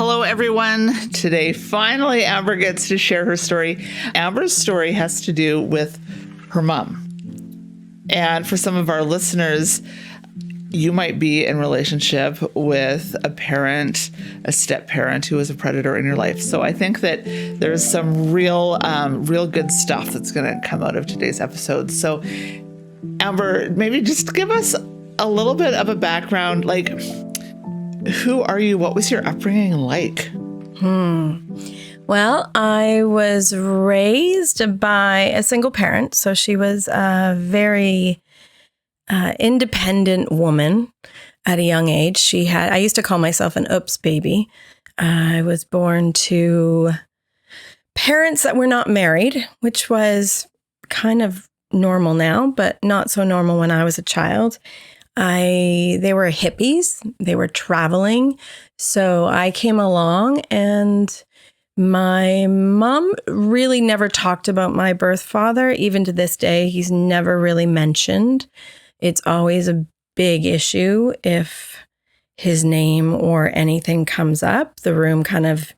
Hello, everyone. Today, finally, Amber gets to share her story. Amber's story has to do with her mom. And for some of our listeners, you might be in relationship with a parent, a step parent who is a predator in your life. So I think that there's some real good stuff that's going to come out of today's episode. So Amber, maybe just give us a little bit of a background, like, who are you? What was your upbringing like? Well, I was raised by a single parent. So she was a very independent woman at a young age. I used to call myself an oops baby. I was born to parents that were not married, which was kind of normal now, but not so normal when I was a child. They were hippies. They were traveling. So I came along, and my mom really never talked about my birth father. Even to this day, he's never really mentioned. It's always a big issue if his name or anything comes up. The room kind of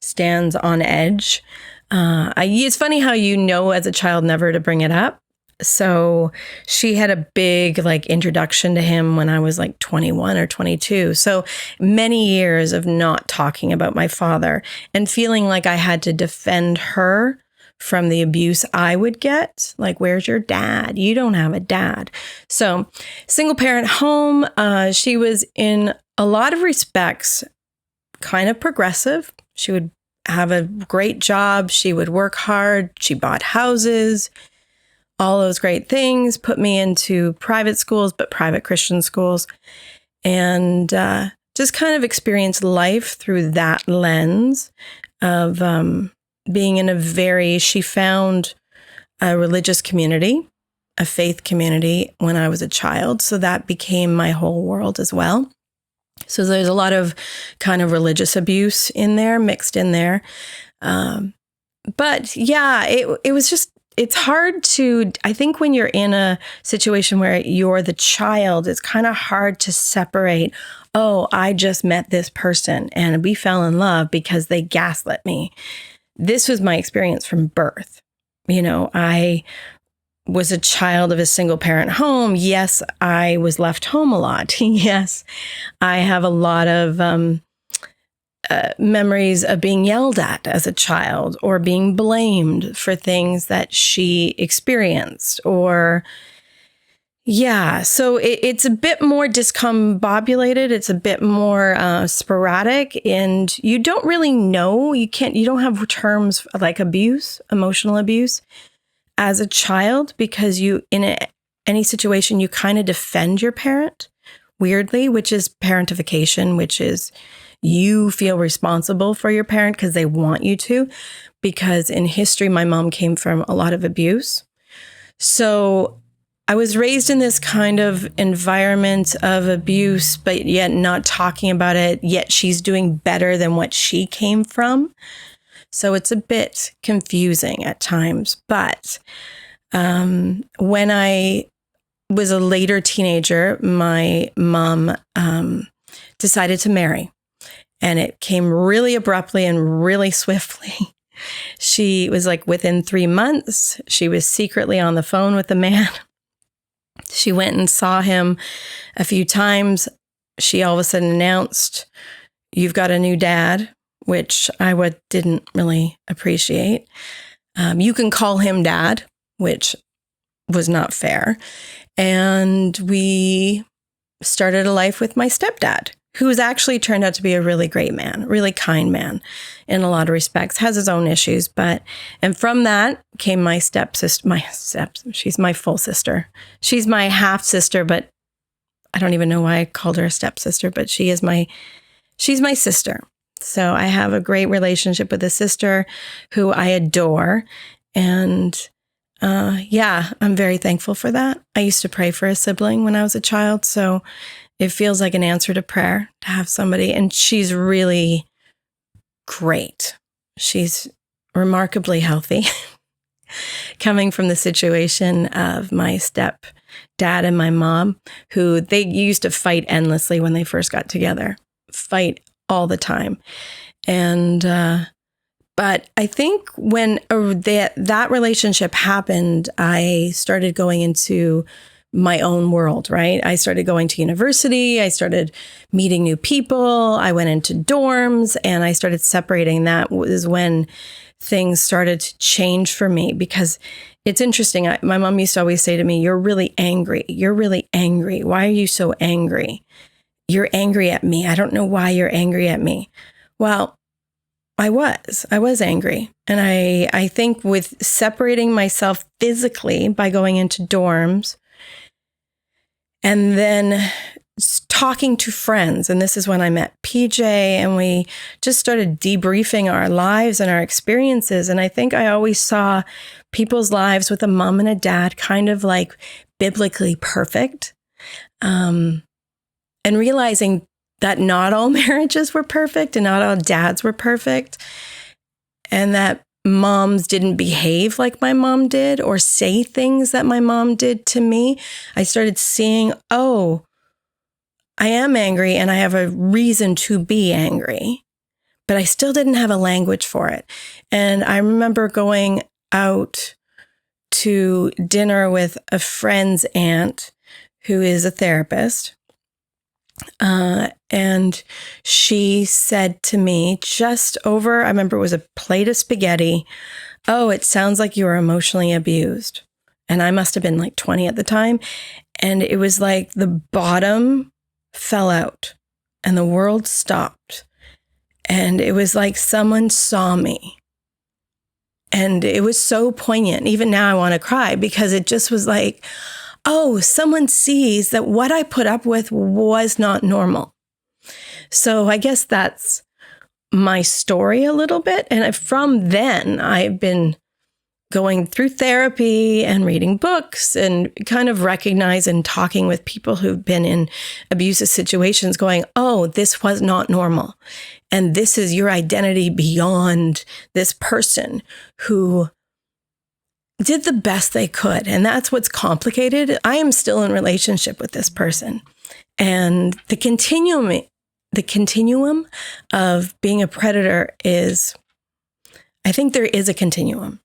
stands on edge. It's funny how you know as a child never to bring it up. So she had a big introduction to him when I was 21 or 22. So many years of not talking about my father and feeling like I had to defend her from the abuse I would get. Like, where's your dad? You don't have a dad. So single parent home. She was in a lot of respects kind of progressive. She would have a great job. She would work hard. She bought houses. All those great things, put me into private schools, but private Christian schools, and just kind of experienced life through that lens of being in she found a religious community, a faith community when I was a child. So that became my whole world as well. So there's a lot of kind of religious abuse mixed in there. But yeah, it was just, it's hard to, I think when you're in a situation where you're the child, it's kind of hard to separate, oh, I just met this person and we fell in love because they gaslit me. This was my experience from birth. I was a child of a single parent home. Yes, I was left home a lot. Yes, I have a lot of memories of being yelled at as a child or being blamed for things that she experienced so it's a bit more discombobulated. It's a bit more sporadic, and you don't really know, you don't have terms like abuse, emotional abuse as a child, because any situation you kind of defend your parent weirdly, which is parentification, which is you feel responsible for your parent because they want you to, because in history, my mom came from a lot of abuse. So I was raised in this kind of environment of abuse, but yet not talking about it, yet she's doing better than what she came from. So it's a bit confusing at times. But when I was a later teenager, my mom decided to marry. And it came really abruptly and really swiftly. She was within 3 months, she was secretly on the phone with the man. She went and saw him a few times. She all of a sudden announced, "You've got a new dad," which I didn't really appreciate. You can call him dad, which was not fair. And we started a life with my stepdad, who's actually turned out to be a really great man, really kind man in a lot of respects, has his own issues. And from that came my stepsister, she's my full sister. She's my half sister, but I don't even know why I called her a stepsister, but she's my sister. So I have a great relationship with a sister who I adore. And I'm very thankful for that. I used to pray for a sibling when I was a child. So it feels like an answer to prayer to have somebody. And she's really great. She's remarkably healthy. Coming from the situation of my stepdad and my mom, who they used to fight endlessly when they first got together. Fight all the time. And, but I think when that relationship happened, I started going into my own world, right? I started going to university. I started meeting new people. I went into dorms and I started separating. That was when things started to change for me, because it's interesting. My mom used to always say to me, "You're really angry. You're really angry. Why are you so angry? You're angry at me. I don't know why you're angry at me." Well, I was angry. And I think with separating myself physically by going into dorms and then talking to friends, and this is when I met PJ, and we just started debriefing our lives and our experiences. And I think I always saw people's lives with a mom and a dad kind of like biblically perfect, and realizing that not all marriages were perfect and not all dads were perfect, and that moms didn't behave like my mom did or say things that my mom did to me. I started seeing, oh, I am angry and I have a reason to be angry, but I still didn't have a language for it. And I remember going out to dinner with a friend's aunt who is a therapist. And she said to me just over, I remember it was a plate of spaghetti, "Oh, it sounds like you were emotionally abused." And I must have been like 20 at the time. And it was like the bottom fell out and the world stopped. And it was like someone saw me. And it was so poignant. Even now I want to cry, because it just was like, oh, someone sees that what I put up with was not normal. So I guess that's my story a little bit. And from then, I've been going through therapy and reading books and kind of recognize and talking with people who've been in abusive situations, going, oh, this was not normal. And this is your identity beyond this person who did the best they could. And that's what's complicated. I am still in relationship with this person. And the continuum of being a predator is, I think there is a continuum.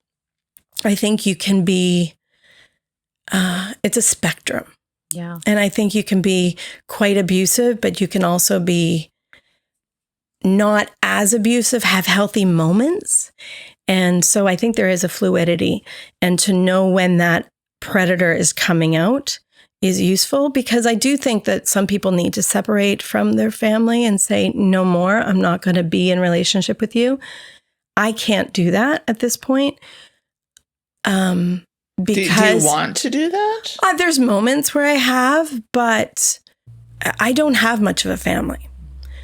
I think you can be, it's a spectrum. Yeah. And I think you can be quite abusive, but you can also be not as abusive, have healthy moments. And so I think there is a fluidity, and to know when that predator is coming out is useful, because I do think that some people need to separate from their family and say, no more, I'm not going to be in relationship with you. I can't do that at this point. Because do you want to do that? There's moments where I have, but I don't have much of a family.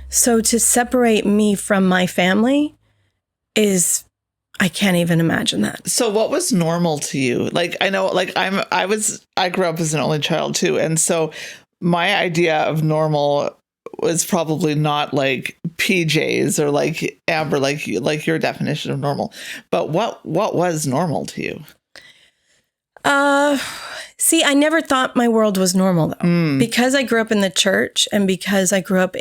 So to separate me from my family is, I can't even imagine that. So what was normal to you? Like, I know, like I grew up as an only child too. And so my idea of normal was probably not like PJs or like Amber, like your definition of normal. But what was normal to you? See, I never thought my world was normal though, because I grew up in the church, and because I grew up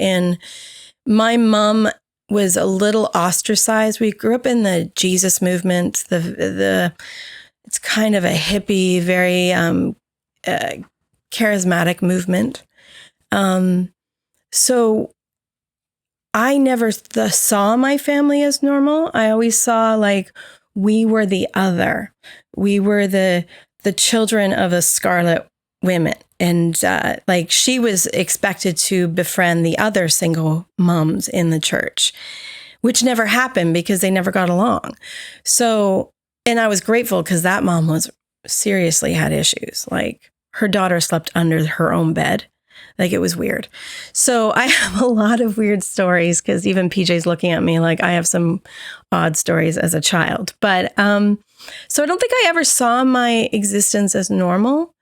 my mom was a little ostracized. We grew up in the Jesus movement. It's kind of a hippie, very charismatic movement. So I never saw my family as normal. I always saw like we were the other. We were the children of a scarlet women. And like she was expected to befriend the other single moms in the church, which never happened because they never got along. So, and I was grateful because that mom was seriously had issues. Like her daughter slept under her own bed. Like it was weird. So I have a lot of weird stories, because even PJ's looking at me like I have some odd stories as a child. But so I don't think I ever saw my existence as normal.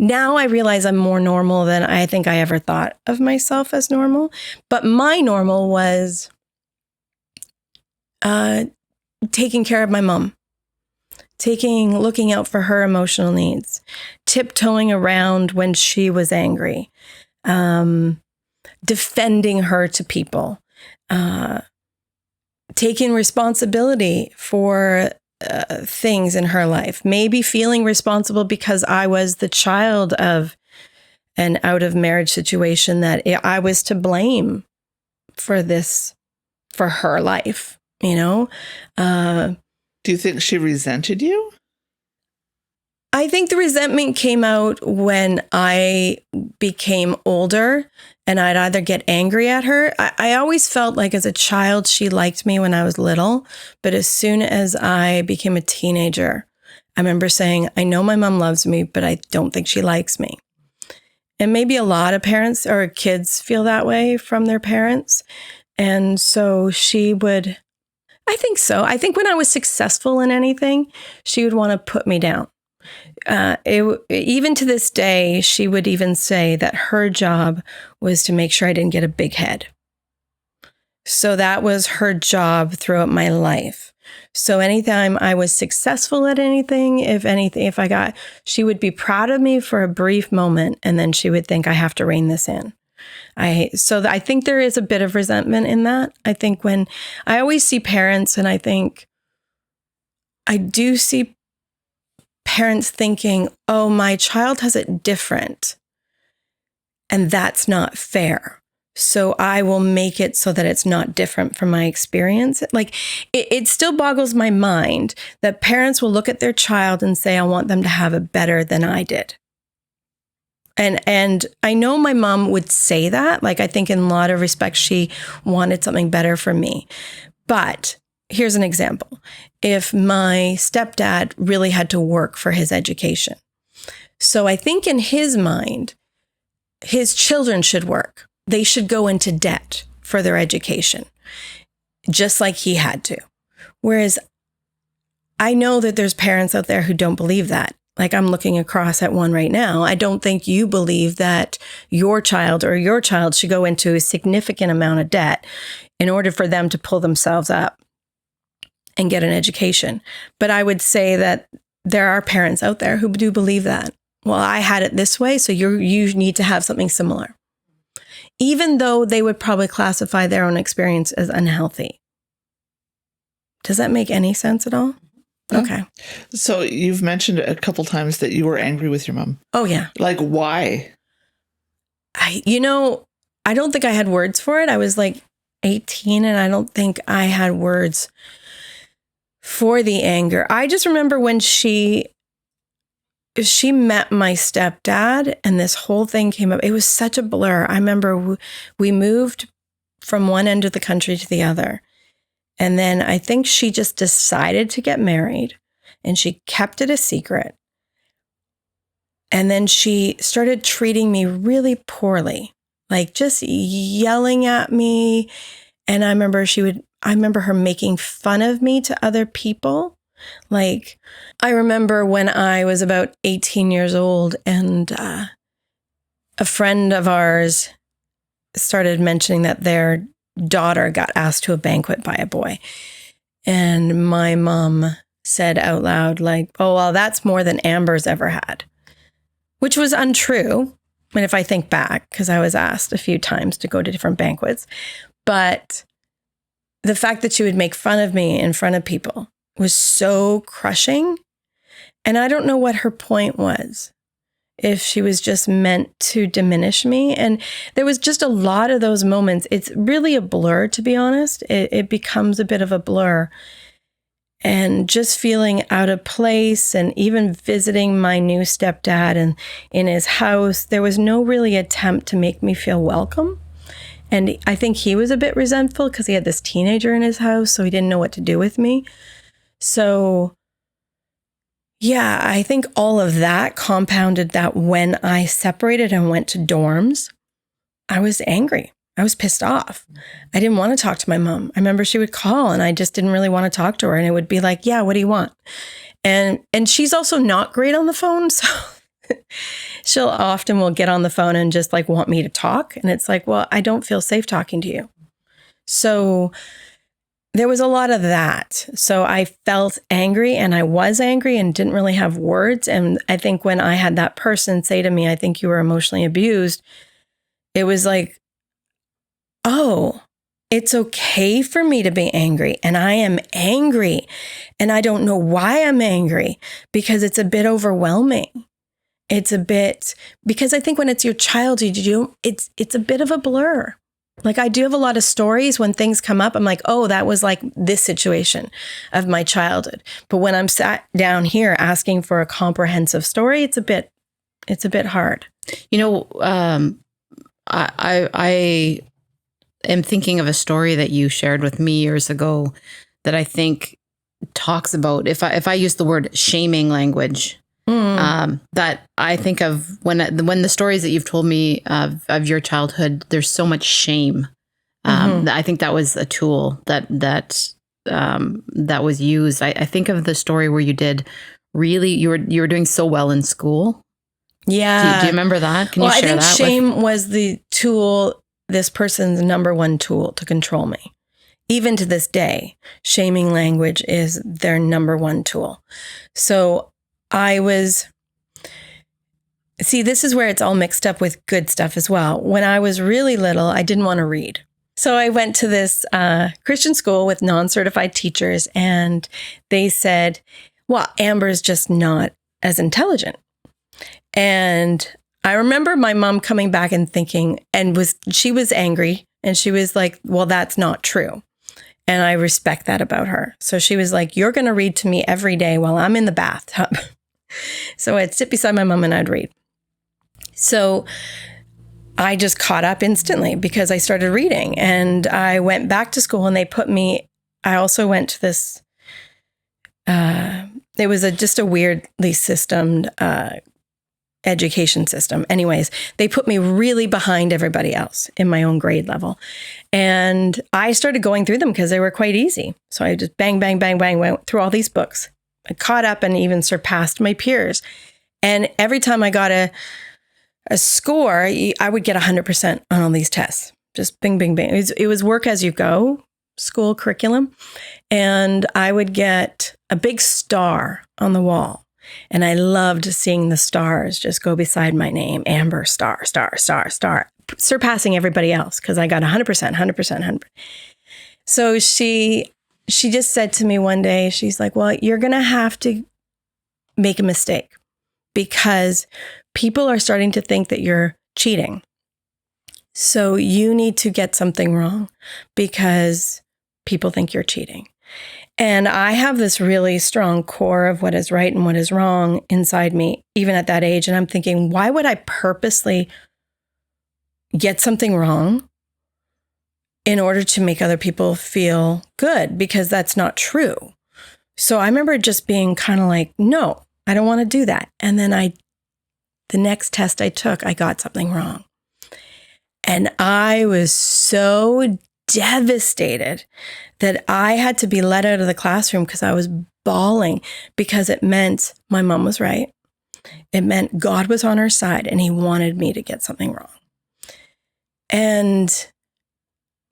Now I realize I'm more normal than I think I ever thought of myself as normal. But my normal was taking care of my mom, looking out for her emotional needs, tiptoeing around when she was angry, defending her to people. taking responsibility for things in her life, maybe feeling responsible because I was the child of an out of marriage situation that I was to blame for this, for her life, you know? Do you think she resented you? I think the resentment came out when I became older and I'd either get angry at her. I always felt like as a child, she liked me when I was little. But as soon as I became a teenager, I remember saying, I know my mom loves me, but I don't think she likes me. And maybe a lot of parents or kids feel that way from their parents. And so she would, I think so. I think when I was successful in anything, she would want to put me down. Even to this day, she would even say that her job was to make sure I didn't get a big head. So that was her job throughout my life. So anytime I was successful at anything, she would be proud of me for a brief moment, and then she would think I have to rein this in. I think there is a bit of resentment in that. I think when I always see parents, and I think I do see parents thinking, oh, my child has it different, and that's not fair. So I will make it so that it's not different from my experience. Like it still boggles my mind that parents will look at their child and say, I want them to have it better than I did. And I know my mom would say that. Like, I think in a lot of respects, she wanted something better for me. But here's an example. If my stepdad really had to work for his education. So I think in his mind, his children should work. They should go into debt for their education, just like he had to. Whereas I know that there's parents out there who don't believe that. Like, I'm looking across at one right now. I don't think you believe that your child should go into a significant amount of debt in order for them to pull themselves up and get an education. But I would say that there are parents out there who do believe that. Well, I had it this way, so you need to have something similar. Even though they would probably classify their own experience as unhealthy. Does that make any sense at all? Okay. So you've mentioned a couple times that you were angry with your mom. Oh, yeah. Like, why? I don't think I had words for it. I was like 18 and I don't think I had words for the anger. I just remember when she met my stepdad and this whole thing came up. It was such a blur. I remember we moved from one end of the country to the other. And then I think she just decided to get married and she kept it a secret. And then she started treating me really poorly, like just yelling at me. And I remember her making fun of me to other people. Like, I remember when I was about 18 years old and a friend of ours started mentioning that their daughter got asked to a banquet by a boy. And my mom said out loud, like, oh, well, that's more than Amber's ever had, which was untrue. And if I think back, because I was asked a few times to go to different banquets, but the fact that she would make fun of me in front of people was so crushing. And I don't know what her point was, if she was just meant to diminish me. And there was just a lot of those moments. It's really a blur, to be honest. It becomes a bit of a blur. And just feeling out of place and even visiting my new stepdad and in his house, there was no really attempt to make me feel welcome. And I think he was a bit resentful because he had this teenager in his house, so he didn't know what to do with me. So, yeah, I think all of that compounded that when I separated and went to dorms, I was angry. I was pissed off. I didn't want to talk to my mom. I remember she would call and I just didn't really want to talk to her. And it would be like, yeah, what do you want? And she's also not great on the phone. So she'll often will get on the phone and just like want me to talk. And it's like, well, I don't feel safe talking to you. So there was a lot of that. So I felt angry and I was angry and didn't really have words. And I think when I had that person say to me, I think you were emotionally abused, it was like, oh, It's okay for me to be angry, and I am angry, and I don't know why I'm angry because it's a bit overwhelming. It's a bit, because I think when it's your child, it's a bit of a blur. Like I do have a lot of stories when things come up. I'm like, oh, that was like this situation of my childhood. But when I'm sat down here asking for a comprehensive story, it's a bit hard. I am thinking of a story that you shared with me years ago that I think talks about, if I use the word shaming language, that I think of when the stories that you've told me of your childhood, there's so much shame. I think that was a tool that was used. I think of the story where you were doing so well in school. Yeah. Do you remember that? Can you share that? I think shame was the tool, this person's number one tool to control me. Even to this day, shaming language is their number one tool. So this is where it's all mixed up with good stuff as well. When I was really little, I didn't want to read. So I went to this Christian school with non-certified teachers, and they said, well, Amber's just not as intelligent. And I remember my mom coming back and thinking, she was angry, and she was like, well, that's not true. And I respect that about her. So she was like, you're going to read to me every day while I'm in the bathtub. So I'd sit beside my mom and I'd read. So I just caught up instantly because I started reading, and I went back to school, and I also went to this, it was just a weirdly systemed education system. Anyways, they put me really behind everybody else in my own grade level. And I started going through them because they were quite easy. So I just bang, bang, bang, bang, went through all these books. I caught up and even surpassed my peers. And every time I got a score, I would get 100% on all these tests. Just bing, bing, bing. It was work as you go, school curriculum. And I would get a big star on the wall. And I loved seeing the stars just go beside my name, Amber, star, star, star, star, surpassing everybody else because I got 100%, 100%, 100%. So she just said to me one day, she's like, well, you're going to have to make a mistake because people are starting to think that you're cheating. So you need to get something wrong because people think you're cheating. And I have this really strong core of what is right and what is wrong inside me, even at that age. And I'm thinking, why would I purposely get something wrong in order to make other people feel good? Because that's not true. So I remember just being kind of like, no, I don't want to do that. And then the next test I took, I got something wrong. And I was so devastated that I had to be let out of the classroom because I was bawling because it meant my mom was right. It meant God was on her side and he wanted me to get something wrong. And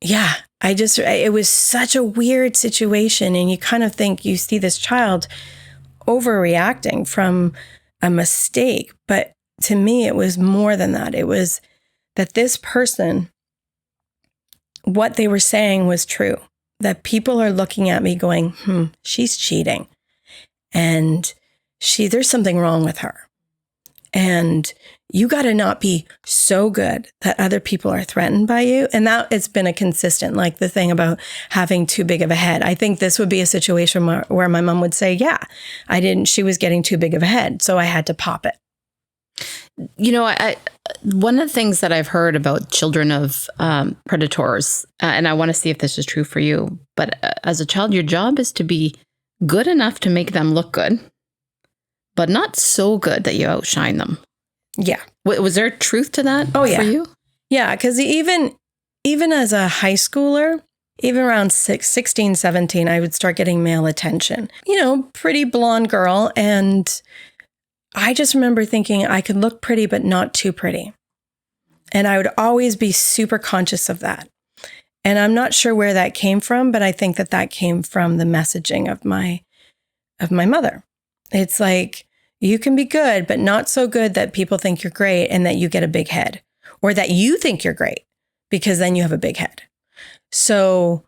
yeah, it was such a weird situation. And you kind of think you see this child overreacting from a mistake. But to me, it was more than that. It was that this person, what they were saying was true. That people are looking at me going, she's cheating. And there's something wrong with her. And you got to not be so good that other people are threatened by you. And that it's been a consistent, like the thing about having too big of a head. I think this would be a situation where my mom would say, yeah, she was getting too big of a head. So I had to pop it. You know, one of the things that I've heard about children of predators, and I want to see if this is true for you, but as a child, your job is to be good enough to make them look good, but not so good that you outshine them. Yeah. Was there truth to that for you? Yeah, because even as a high schooler, even around 16, 17, I would start getting male attention. Pretty blonde girl. And I just remember thinking I could look pretty, but not too pretty. And I would always be super conscious of that. And I'm not sure where that came from, but I think that came from the messaging of my mother. It's like, you can be good, but not so good that people think you're great and that you get a big head, or that you think you're great because then you have a big head. So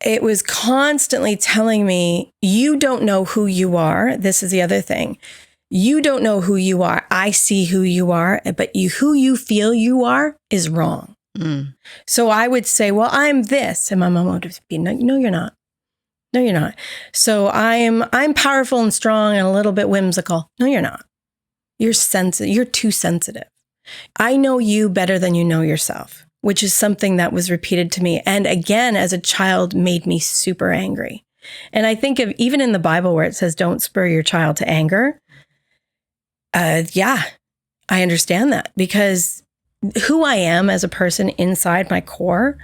it was constantly telling me, you don't know who you are. This is the other thing. You don't know who you are. I see who you are, but who you feel you are is wrong. Mm. So I would say, well, I'm this. And my mom would be, no, you're not. No, you're not. So I'm powerful and strong and a little bit whimsical. No, you're not. You're sensitive. You're too sensitive. I know you better than you know yourself, which is something that was repeated to me. And again, as a child, made me super angry. And I think of even in the Bible where it says, don't spur your child to anger. Yeah, I understand that, because who I am as a person inside my core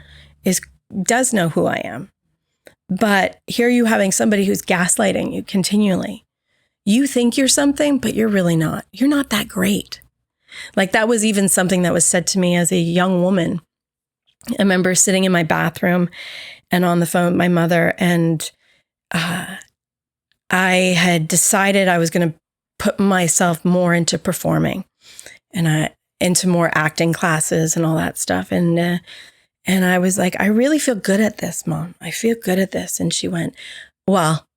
does know who I am. But here you having somebody who's gaslighting you continually. You think you're something, but you're really not. You're not that great. Like that was even something that was said to me as a young woman. I remember sitting in my bathroom and on the phone with my mother, and I had decided I was going to put myself more into performing and into more acting classes and all that stuff. And I was like, I really feel good at this, Mom. I feel good at this. And she went, well,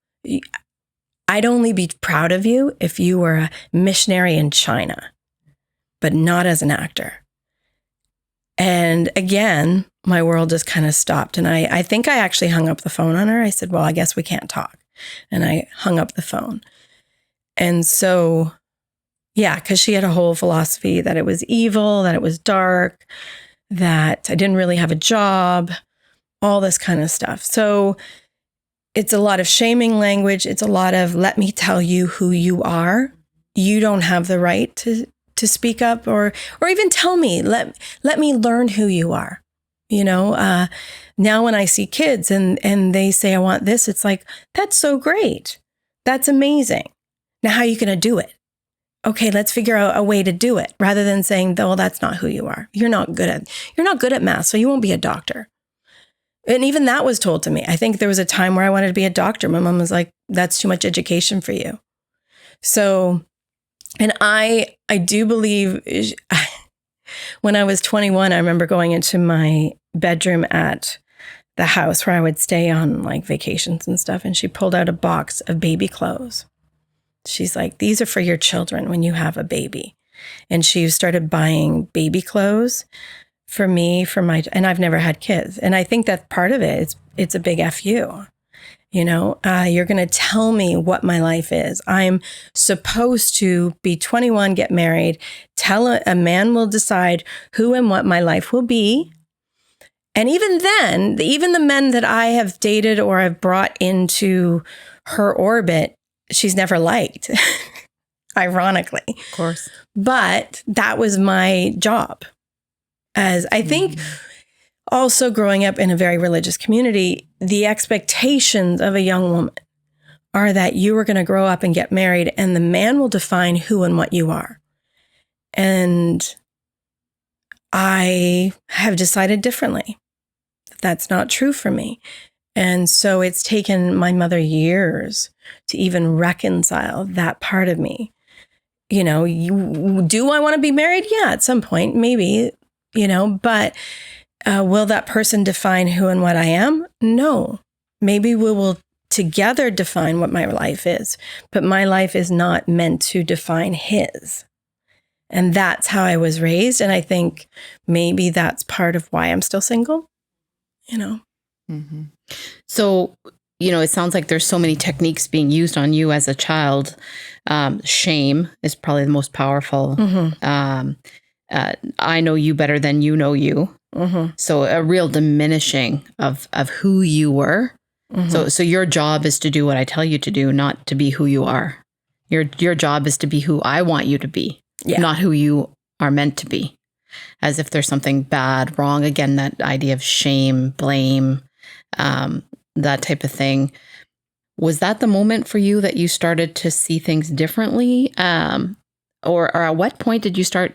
I'd only be proud of you if you were a missionary in China, but not as an actor. And again, my world just kind of stopped. And I think I actually hung up the phone on her. I said, well, I guess we can't talk. And I hung up the phone. And so, yeah, because she had a whole philosophy that it was evil, that it was dark, that I didn't really have a job, all this kind of stuff. So it's a lot of shaming language. It's a lot of, let me tell you who you are. You don't have the right to speak up or even tell me, let me learn who you are. You know, now when I see kids and they say, I want this, it's like, that's so great. That's amazing. Now, how are you going to do it? Okay, let's figure out a way to do it, rather than saying, well, that's not who you are. You're not good at math, so you won't be a doctor. And even that was told to me. I think there was a time where I wanted to be a doctor. My mom was like, that's too much education for you. So, and I do believe when I was 21, I remember going into my bedroom at the house where I would stay on like vacations and stuff. And she pulled out a box of baby clothes. She's like, these are for your children when you have a baby. And she started buying baby clothes for me, and I've never had kids. And I think that part of it, it's a big FU. You know, you're going to tell me what my life is. I'm supposed to be 21, get married, a man will decide who and what my life will be. And even then, even the men that I have dated or have brought into her orbit, she's never liked, ironically. Of course. But that was my job. As I think also growing up in a very religious community, the expectations of a young woman are that you are going to grow up and get married and the man will define who and what you are. And I have decided differently. That's not true for me. And so it's taken my mother years to even reconcile that part of me. You know, do I want to be married? Yeah, at some point, maybe, you know, but will that person define who and what I am? No. Maybe we will together define what my life is, but my life is not meant to define his. And that's how I was raised. And I think maybe that's part of why I'm still single, you know. Mm-hmm. So, you know, it sounds like there's so many techniques being used on you as a child. Shame is probably the most powerful. Mm-hmm. I know you better than you know you. Mm-hmm. So a real diminishing of who you were. Mm-hmm. So your job is to do what I tell you to do, not to be who you are. Your job is to be who I want you to be, not who you are meant to be. As if there's something bad, wrong. Again, that idea of shame, blame, that type of thing. Was that the moment for you that you started to see things differently? Or at what point did you start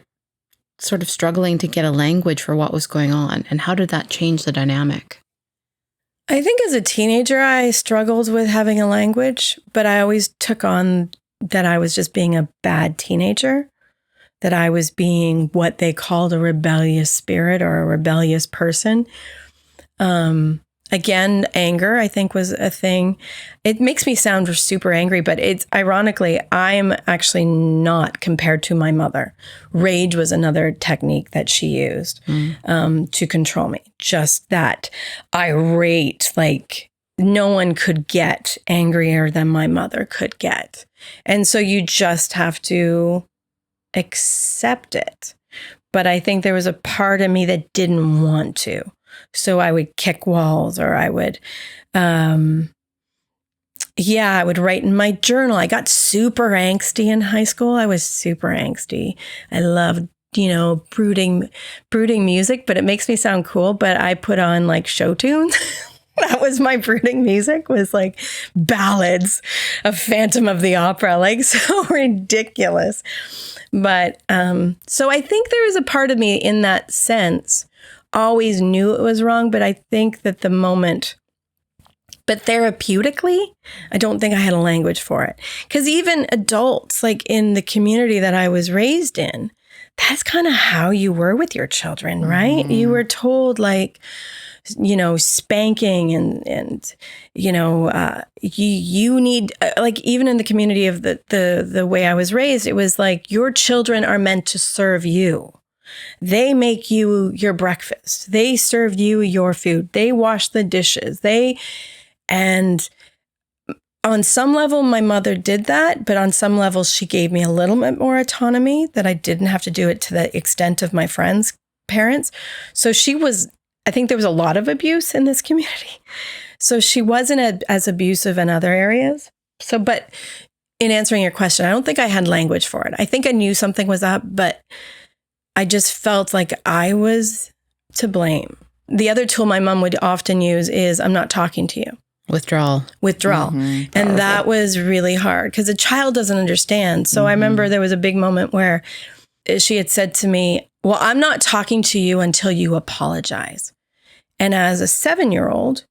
sort of struggling to get a language for what was going on? And how did that change the dynamic? I think as a teenager, I struggled with having a language, but I always took on that I was just being a bad teenager, that I was being what they called a rebellious spirit or a rebellious person. Again, anger, I think, was a thing. It makes me sound super angry, but it's ironically, I'm actually not compared to my mother. Rage was another technique that she used to control me. Just that irate, like no one could get angrier than my mother could get. And so you just have to accept it. But I think there was a part of me that didn't want to. So I would kick walls, or I would, I would write in my journal. I got super angsty in high school. I was super angsty. I loved, brooding music, but it makes me sound cool. But I put on like show tunes. That was my brooding music, was like ballads of Phantom of the Opera, like so ridiculous. But so I think there was a part of me in that sense always knew it was wrong, but I think that but therapeutically, I don't think I had a language for it. Because even adults, like in the community that I was raised in, that's kind of how you were with your children, right? Mm-hmm. You were told like, spanking and you need, like even in the community of the way I was raised, it was like your children are meant to serve you. They make you your breakfast. They serve you your food. They wash the dishes. And on some level, my mother did that, but on some level, she gave me a little bit more autonomy that I didn't have to do it to the extent of my friends' parents. So I think there was a lot of abuse in this community. So she wasn't as abusive in other areas. So, but in answering your question, I don't think I had language for it. I think I knew something was up, but I just felt like I was to blame. The other tool my mom would often use is, I'm not talking to you. Withdrawal. Mm-hmm. And that was really hard because a child doesn't understand. So I remember there was a big moment where she had said to me, well, I'm not talking to you until you apologize. And as a 7-year-old,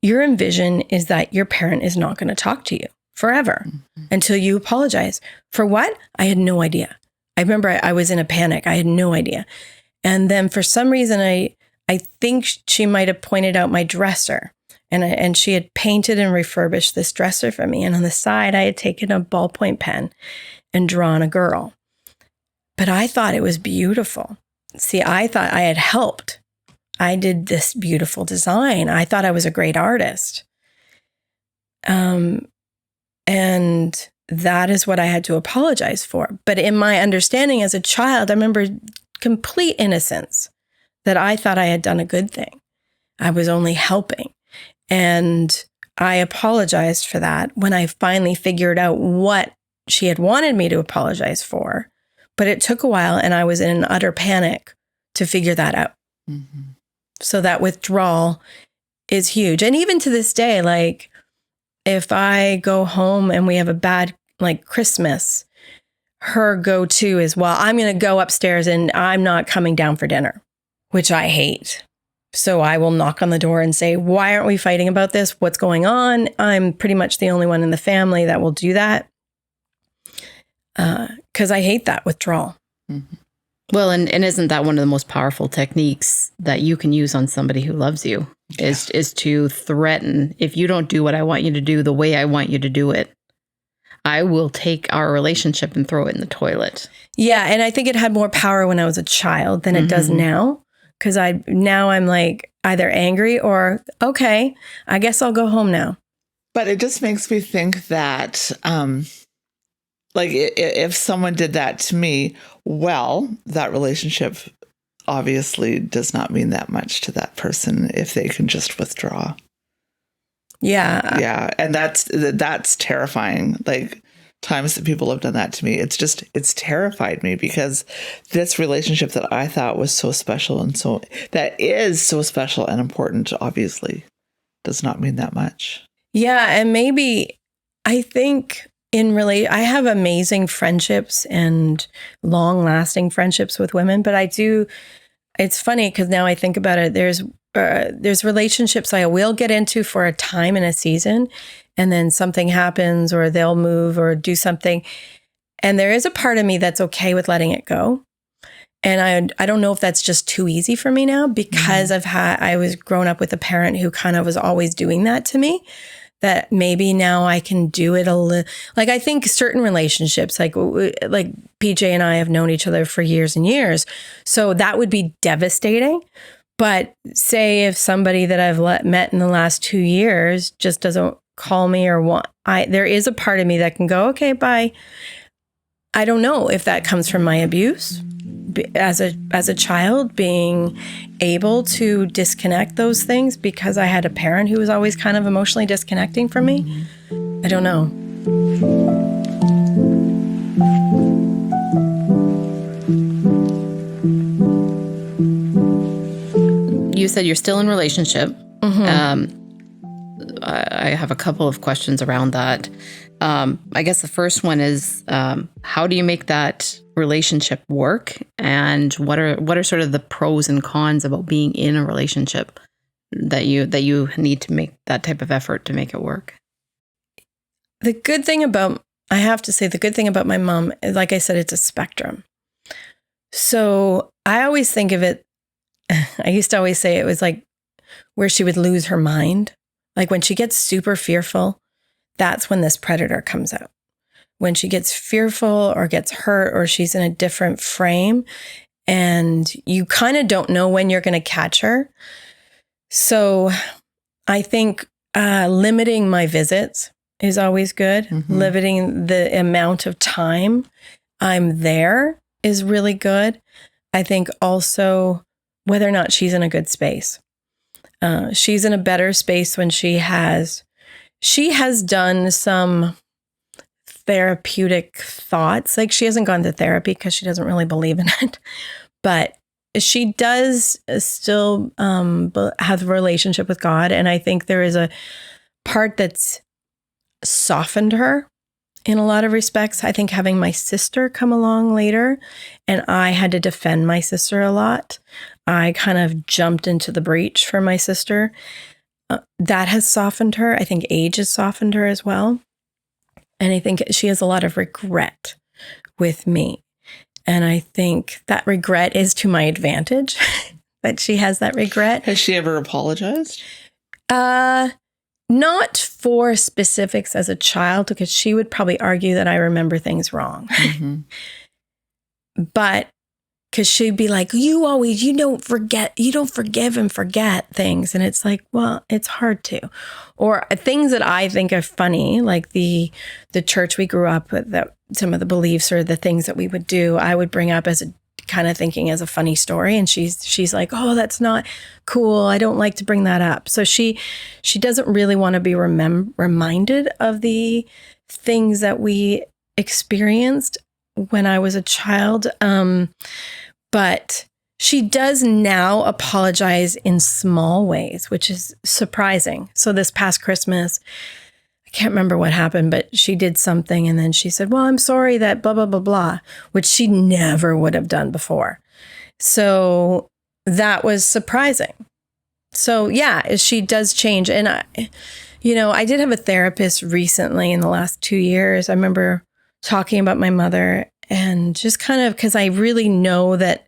your envision is that your parent is not going to talk to you forever until you apologize. For what? I had no idea. I remember I was in a panic. I had no idea. And then for some reason, I think she might have pointed out my dresser. And she had painted and refurbished this dresser for me. And on the side, I had taken a ballpoint pen and drawn a girl. But I thought it was beautiful. See, I thought I had helped. I did this beautiful design. I thought I was a great artist. And that is what I had to apologize for. But in my understanding as a child, I remember complete innocence that I thought I had done a good thing. I was only helping. And I apologized for that when I finally figured out what she had wanted me to apologize for. But it took a while, and I was in an utter panic to figure that out. Mm-hmm. So that withdrawal is huge. And even to this day, like if I go home and we have a bad like Christmas, her go-to is, well, I'm going to go upstairs and I'm not coming down for dinner, which I hate. So I will knock on the door and say, why aren't we fighting about this? What's going on? I'm pretty much the only one in the family that will do that. Because I hate that withdrawal. Mm-hmm. Well, and isn't that one of the most powerful techniques that you can use on somebody who loves you is to threaten, if you don't do what I want you to do the way I want you to do it, I will take our relationship and throw it in the toilet. Yeah. And I think it had more power when I was a child than it does now. Because now I'm like either angry or, okay, I guess I'll go home now. But it just makes me think that, like, if someone did that to me, well, that relationship obviously does not mean that much to that person if they can just withdraw. Yeah. Yeah. And that's terrifying. Like, times that people have done that to me, it's terrified me, because this relationship that I thought was so special and that is so special and important, obviously does not mean that much. Yeah. And maybe I think I have amazing friendships and long lasting friendships with women, but it's funny because now I think about it, there's relationships I will get into for a time and a season, and then something happens or they'll move or do something. And there is a part of me that's okay with letting it go. And I don't know if that's just too easy for me now because I was grown up with a parent who kind of was always doing that to me, that maybe now I can do it a little. Like, I think certain relationships, like PJ and I have known each other for years and years. So that would be devastating. But say if somebody that I've met in the last 2 years just doesn't call me or want, there is a part of me that can go, okay, bye. I don't know if that comes from my abuse as a child, being able to disconnect those things because I had a parent who was always kind of emotionally disconnecting from me. I don't know. You said you're still in relationship. I have a couple of questions around that. I guess the first one is, how do you make that relationship work? And what are sort of the pros and cons about being in a relationship that you need to make that type of effort to make it work? I have to say, the good thing about my mom, like I said, it's a spectrum. So I always think of it, I used to always say it was like where she would lose her mind. Like when she gets super fearful, that's when this predator comes out. When she gets fearful or gets hurt or she's in a different frame and you kind of don't know when you're going to catch her. So I think limiting my visits is always good. Limiting the amount of time I'm there is really good. I think also whether or not she's in a good space. She's in a better space when she has done some therapeutic thoughts. Like, she hasn't gone to therapy because she doesn't really believe in it, but she does still have a relationship with God. And I think there is a part that's softened her in a lot of respects. I think having my sister come along later, and I had to defend my sister a lot. I kind of jumped into the breach for my sister. That has softened her. I think age has softened her as well. And I think she has a lot of regret with me. And I think that regret is to my advantage, that she has that regret. Has she ever apologized? Not for specifics as a child, because she would probably argue that I remember things wrong. But because she'd be like, you don't forgive and forget things. And it's like, well, it's hard to. Or things that I think are funny, like the church we grew up with, that some of the beliefs or the things that we would do, I would bring up as a kind of thinking as a funny story. And she's like, oh, that's not cool. I don't like to bring that up. So she doesn't really want to be reminded of the things that we experienced when I was a child. But she does now apologize in small ways, which is surprising. So this past Christmas, I can't remember what happened, but she did something and then she said, well, I'm sorry that blah, blah, blah, blah, which she never would have done before. So that was surprising. So yeah, she does change. And I did have a therapist recently in the last 2 years. I remember talking about my mother and just kind of, because I really know that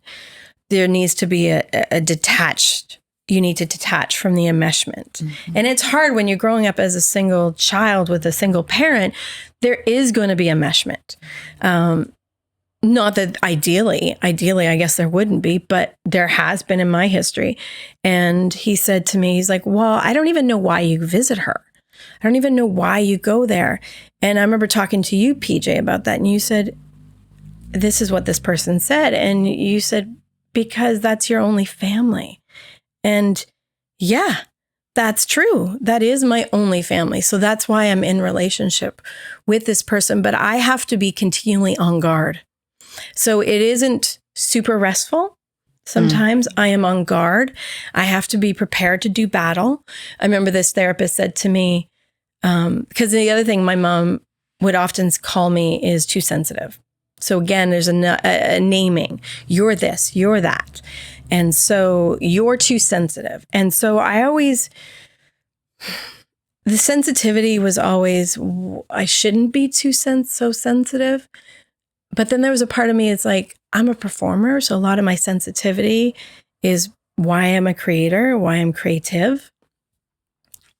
there needs to be a detached, you need to detach from the enmeshment. And it's hard when you're growing up as a single child with a single parent, there is going to be enmeshment. Not that ideally, I guess there wouldn't be, but there has been in my history. And he said to me, he's like, well, I don't even know why you visit her. I don't even know why you go there. And I remember talking to you, PJ, about that. And you said, this is what this person said. And you said, because that's your only family. And yeah, that's true. That is my only family. So that's why I'm in relationship with this person. But I have to be continually on guard. So it isn't super restful. Sometimes I am on guard. I have to be prepared to do battle. I remember this therapist said to me, because the other thing my mom would often call me is too sensitive. So again, there's a naming. You're this, you're that. And so you're too sensitive. And so the sensitivity was always, I shouldn't be so sensitive. But then there was a part of me, it's like, I'm a performer. So a lot of my sensitivity is why I'm a creator, why I'm creative.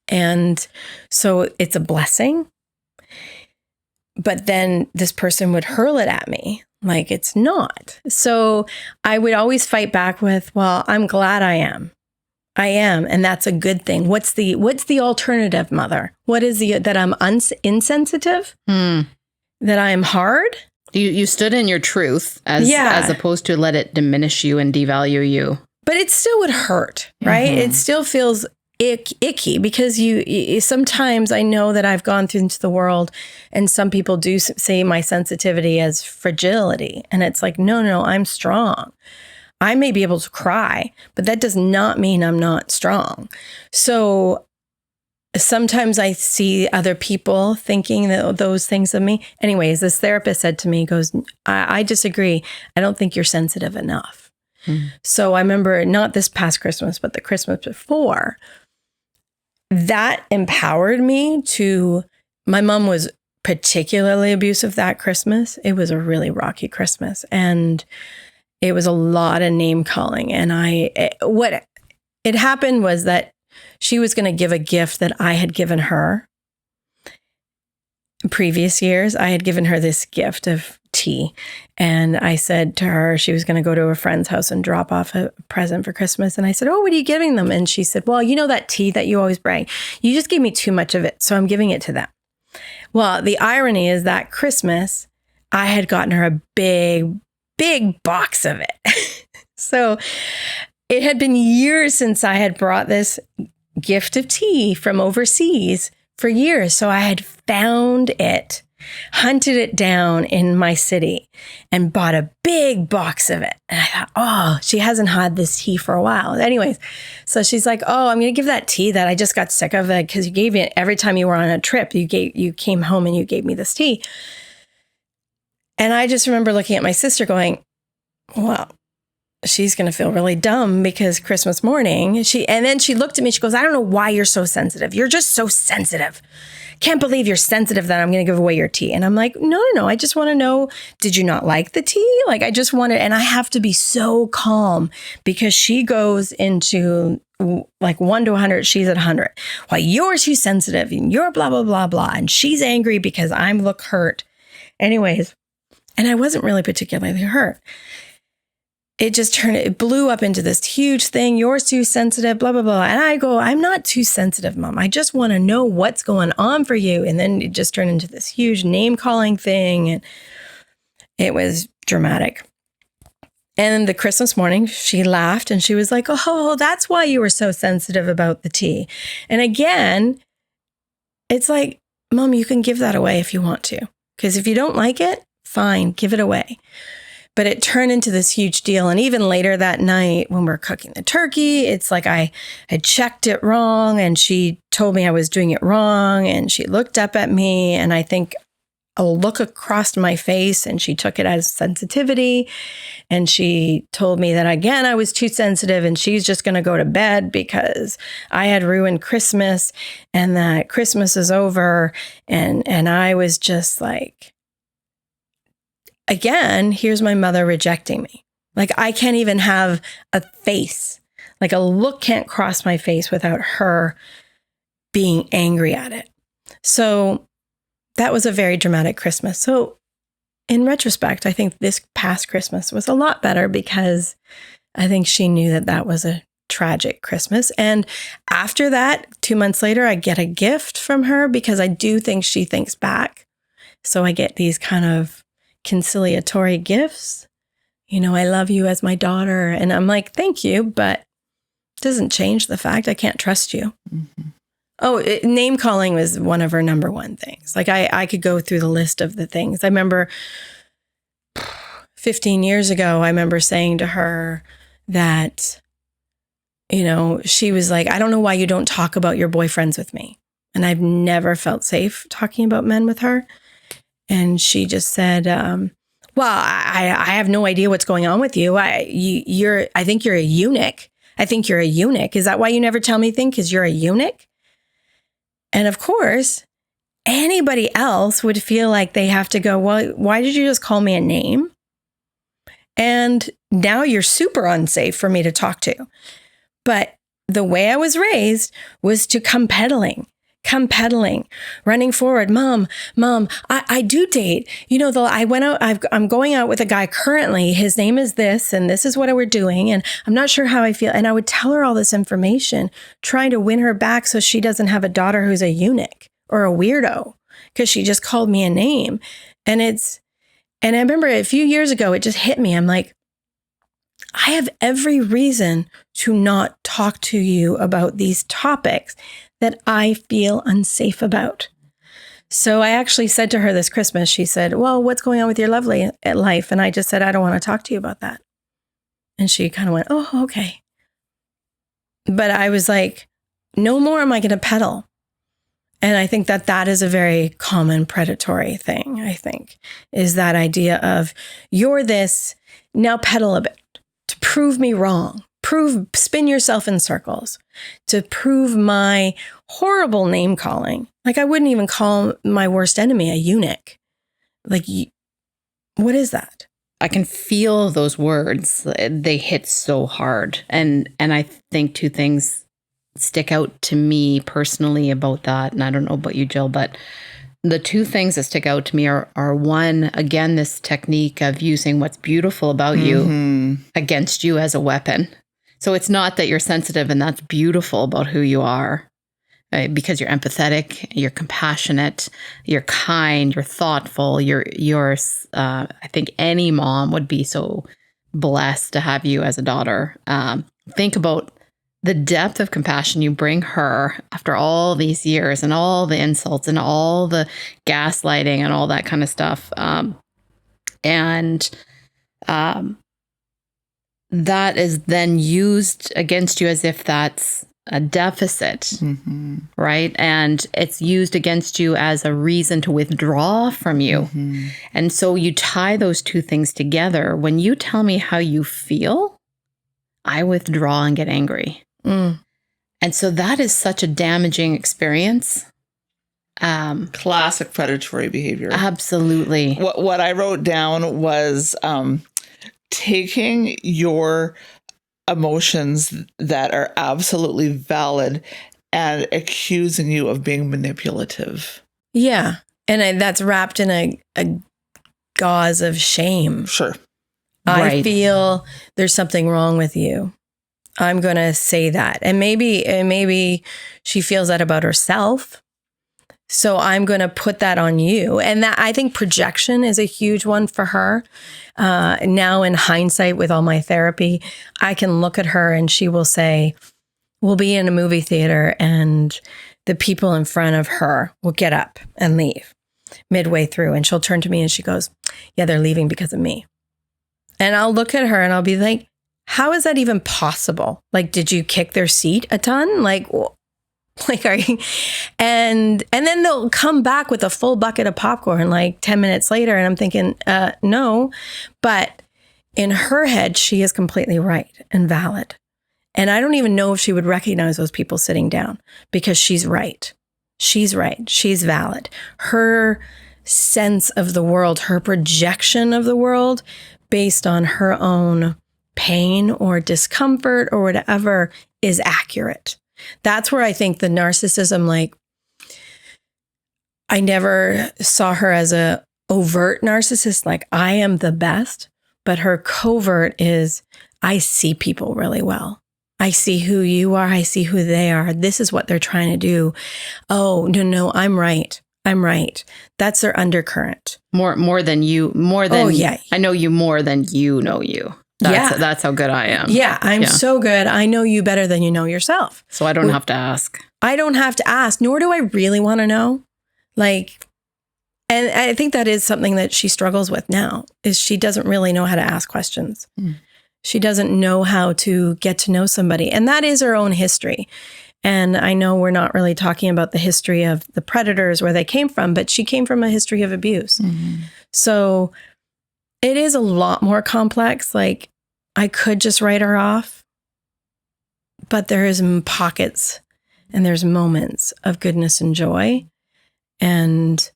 And so it's a blessing. But then this person would hurl it at me like it's not. So I would always fight back with, well, I'm glad I am. I am. And that's a good thing. What's the alternative, mother? What is that I'm insensitive? That I'm hard? You stood in your truth as opposed to let it diminish you and devalue you. But it still would hurt, right? It still feels icky because you sometimes I know that I've gone through into the world and some people do say my sensitivity as fragility. And it's like, no, I'm strong. I may be able to cry, but that does not mean I'm not strong. So sometimes I see other people thinking those things of me. Anyways, this therapist said to me, goes, I disagree. I don't think you're sensitive enough. So I remember not this past Christmas, but the Christmas before, that empowered me to, my mom was particularly abusive that Christmas. It was a really rocky Christmas. And it was a lot of name calling. And what it happened was that she was going to give a gift that I had given her. In previous years, I had given her this gift of tea. And I said to her, she was going to go to a friend's house and drop off a present for Christmas. And I said, oh, what are you giving them? And she said, well, you know that tea that you always bring? You just gave me too much of it, so I'm giving it to them. Well, the irony is that Christmas, I had gotten her a big box of it. So it had been years since I had brought this gift of tea from overseas for years. So I had found it, hunted it down in my city and bought a big box of it. And I thought, oh, she hasn't had this tea for a while. Anyways, so she's like, oh, I'm going to give that tea that I just got sick of it because you gave me it every time you were on a trip. You came home and you gave me this tea. And I just remember looking at my sister going, well, she's going to feel really dumb because Christmas morning, and then she looked at me, she goes, I don't know why you're so sensitive. You're just so sensitive. Can't believe you're sensitive that I'm going to give away your tea. And I'm like, no. I just want to know, did you not like the tea? Like, I just want to, and I have to be so calm because she goes into like 1 to 100. She's at 100. Well, you're too sensitive and you're blah, blah, blah, blah. And she's angry because I'm look hurt. Anyways, and I wasn't really particularly hurt. It blew up into this huge thing. You're too sensitive, blah, blah, blah. And I go, I'm not too sensitive, Mom. I just want to know what's going on for you. And then it just turned into this huge name calling thing. And it was dramatic. And the Christmas morning, she laughed and she was like, oh, that's why you were so sensitive about the tea. And again, it's like, Mom, you can give that away if you want to. Because if you don't like it, fine, give it away. But it turned into this huge deal. And even later that night when we're cooking the turkey, it's like I had checked it wrong and she told me I was doing it wrong. And she looked up at me and I think a look across my face and she took it as sensitivity. And she told me that again, I was too sensitive and she's just going to go to bed because I had ruined Christmas and that Christmas is over. And I was just like, again, here's my mother rejecting me. Like I can't even have a face, like a look can't cross my face without her being angry at it. So that was a very dramatic Christmas. So in retrospect, I think this past Christmas was a lot better because I think she knew that that was a tragic Christmas. And after that, 2 months later, I get a gift from her because I do think she thinks back. So I get these kind of conciliatory gifts. You know, I love you as my daughter. And I'm like, thank you, but it doesn't change the fact I can't trust you. Mm-hmm. Oh, name calling was one of her number one things. Like I could go through the list of the things. I remember 15 years ago, I remember saying to her that, you know, she was like, I don't know why you don't talk about your boyfriends with me. And I've never felt safe talking about men with her. And she just said, well, I have no idea what's going on with you. I think you're a eunuch. I think you're a eunuch. Is that why you never tell me things? Because you're a eunuch? And of course, anybody else would feel like they have to go, well, why did you just call me a name? And now you're super unsafe for me to talk to. But the way I was raised was to come peddling, running forward. Mom, I do date. I went out, I'm going out with a guy currently. His name is this, and this is what we're doing. And I'm not sure how I feel. And I would tell her all this information, trying to win her back so she doesn't have a daughter who's a eunuch or a weirdo because she just called me a name. And I remember a few years ago, it just hit me. I'm like, I have every reason to not talk to you about these topics that I feel unsafe about. So I actually said to her this Christmas, she said, well, what's going on with your lovely life? And I just said, I don't want to talk to you about that. And she kind of went, oh, okay. But I was like, no more am I going to peddle. And I think that is a very common predatory thing, I think, is that idea of you're this, now peddle a bit to prove me wrong, spin yourself in circles, to prove my horrible name calling. Like I wouldn't even call my worst enemy a eunuch. Like, what is that? I can feel those words. They hit so hard. And I think two things stick out to me personally about that. And I don't know about you, Jill, but the two things that stick out to me are one, again, this technique of using what's beautiful about you against you as a weapon. So it's not that you're sensitive and that's beautiful about who you are, right? Because you're empathetic, you're compassionate, you're kind, you're thoughtful, I think any mom would be so blessed to have you as a daughter. Think about the depth of compassion you bring her after all these years and all the insults and all the gaslighting and all that kind of stuff. That is then used against you as if that's a deficit, right? And it's used against you as a reason to withdraw from you. And so you tie those two things together. When you tell me how you feel, I withdraw and get angry. And so that is such a damaging experience. Classic predatory behavior. Absolutely. What I wrote down was taking your emotions that are absolutely valid and accusing you of being manipulative. Yeah. And that's wrapped in a gauze of shame. Sure. I feel there's something wrong with you. I'm going to say that. And maybe she feels that about herself. So I'm going to put that on you. And that, I think projection is a huge one for her. Now in hindsight, with all my therapy, I can look at her and she will say, we'll be in a movie theater and the people in front of her will get up and leave midway through. And she'll turn to me and she goes, yeah, they're leaving because of me. And I'll look at her and I'll be like, how is that even possible? Like, did you kick their seat a ton? Like are you? And then they'll come back with a full bucket of popcorn like 10 minutes later. And I'm thinking, no. But in her head, she is completely right and valid. And I don't even know if she would recognize those people sitting down because she's right. She's right. She's valid. Her sense of the world, her projection of the world based on her own pain or discomfort or whatever is accurate. That's where I think the narcissism, like, I never saw her as a overt narcissist, like I am the best, but her covert is, I see people really well. I see who you are. I see who they are. This is what they're trying to do. Oh, no, I'm right. That's their undercurrent. More than you, oh, yeah. I know you more than you know you. That's how good I am. Yeah, I'm so good. I know you better than you know yourself. So I don't have to ask. I don't have to ask, nor do I really want to know. Like, and I think that is something that she struggles with now, is she doesn't really know how to ask questions. She doesn't know how to get to know somebody. And that is her own history. And I know we're not really talking about the history of the predators, where they came from, but she came from a history of abuse. So it is a lot more complex. Like, I could just write her off, but there is pockets and there's moments of goodness and joy. And